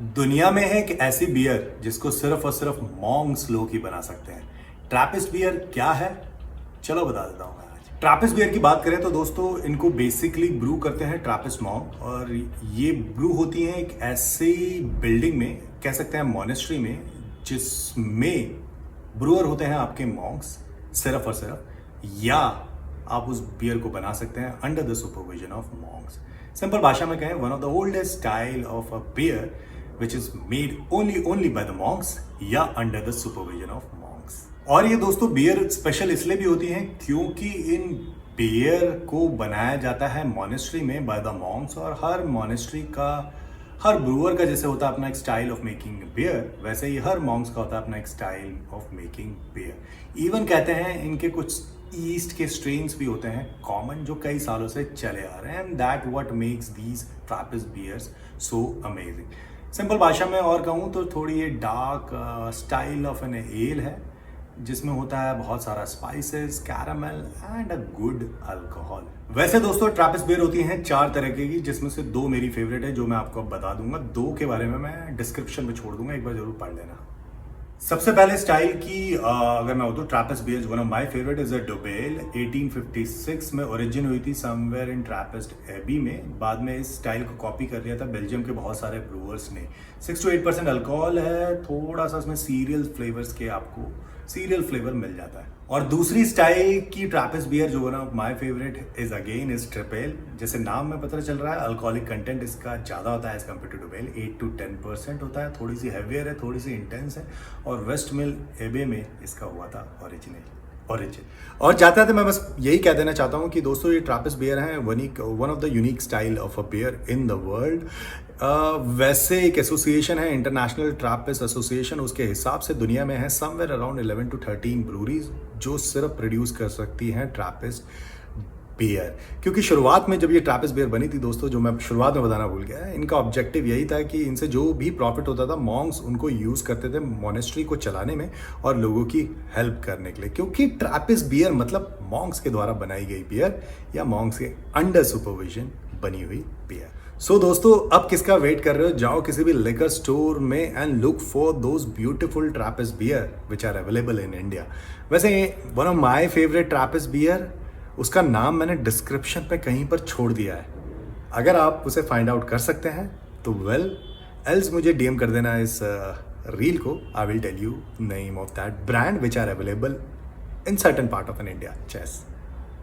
दुनिया में है एक ऐसी बियर जिसको सिर्फ और सिर्फ मॉन्क्स लोग ही बना सकते हैं। ट्रैपिस्ट बियर क्या है, चलो बता देता हूँ मैं आज। ट्रैपिस्ट बियर की बात करें तो दोस्तों इनको बेसिकली ब्रू करते हैं ट्रैपिस्ट मॉन्क, और ये ब्रू होती है एक ऐसी बिल्डिंग में, कह सकते हैं मॉनेस्ट्री में, जिसमें ब्रूअर होते हैं आपके मॉन्क्स सिर्फ और सिर्फ, या आप उस बियर को बना सकते हैं under the supervision of monks. Simple भाषा में कहें, one of the oldest style of a beer which is made only by the monks या under the supervision of monks। और ये दोस्तों बियर स्पेशल इसलिए भी होती हैं क्योंकि इन बियर को बनाया जाता है मॉनेस्ट्री में बाय द मॉन्क्स, और हर मॉनेस्ट्री का, हर ब्रूअर का जैसे होता है अपना एक स्टाइल ऑफ मेकिंग बियर, वैसे ही हर मॉन्क्स का होता है अपना एक style of making beer. Even कहते हैं इनके कुछ ईस्ट के स्ट्रेन्स भी होते हैं कॉमन, जो कई सालों से चले आ रहे हैं, and that what makes these trappist beers so amazing. Simple भाषा में और कहूँ तो थोड़ी ये dark style of an ale है, जिसमें होता है बहुत सारा spices, caramel and a good alcohol. वैसे दोस्तों ट्रैपिस्ट बियर होती हैं 4 तरह की, जिसमें से 2 मेरी फेवरेट है जो मैं आपको अब बता दूंगा। 2 के बारे में मैं डिस्क्रिप्शन में छोड़ दूंगा, एक बार जरूर पढ़ लेना। सबसे पहले स्टाइल की अगर मैं बताऊँ, Trappist beer one of my favourite is a Dubbel. 1856 में ओरिजिन हुई थी समवेयर इन ट्रैपिस्ट एबी में। बाद में इस स्टाइल को कॉपी कर लिया था बेल्जियम के बहुत सारे ब्रूअर्स ने। 6 to 8% अल्कोहल है, थोड़ा सा इसमें सीरियल फ्लेवर्स के आपको सीरियल फ्लेवर मिल जाता है। और दूसरी स्टाइल की ट्रैपिस्ट बियर जो one of my favourite is again is Tripel. जैसे नाम में पता चल रहा है, अल्कोहलिक कंटेंट इसका ज़्यादा होता है एज कम्पेयर टू डुबेल। 8 to 10% होता है, थोड़ी सी हैवियर है, थोड़ी सी इंटेंस है, और वेस्ट मिल एबे में इसका हुआ था ओरिजिन। और जाते जाते मैं बस यही कह देना चाहता हूँ कि दोस्तों ये ट्रैपिस्ट बियर हैं one of the unique style of a beer in the world. वैसे एक एसोसिएशन है, इंटरनेशनल ट्रैपिस्ट एसोसिएशन, उसके हिसाब से दुनिया में है समवेयर अराउंड 11 to 13 ब्रूरीज जो सिर्फ प्रोड्यूस कर सकती हैं ट्रैपिस्ट बियर। क्योंकि शुरुआत में जब ये ट्रैपिस्ट बियर बनी थी दोस्तों, जो मैं शुरुआत में बताना भूल गया, इनका ऑब्जेक्टिव यही था कि इनसे जो भी प्रॉफिट होता था मॉन्क्स उनको यूज़ करते थे मॉनेस्ट्री को चलाने में और लोगों की हेल्प करने के लिए। क्योंकि ट्रैपिस्ट बियर मतलब मॉन्क्स के द्वारा बनाई गई बियर या मॉन्क्स के अंडर सुपरविजन बनी हुई बियर। सो दोस्तों अब किसका वेट कर रहे हो, जाओ किसी भी लिकर स्टोर में and look for those beautiful Trappist beer which are available in India. वैसे one of my favourite Trappist beer, उसका नाम मैंने डिस्क्रिप्शन पे कहीं पर छोड़ दिया है, अगर आप उसे फाइंड आउट कर सकते हैं तो वेल, एल्स मुझे डीएम कर देना इस रील को। I will tell you name of that brand which are available in certain part of an India. Chess.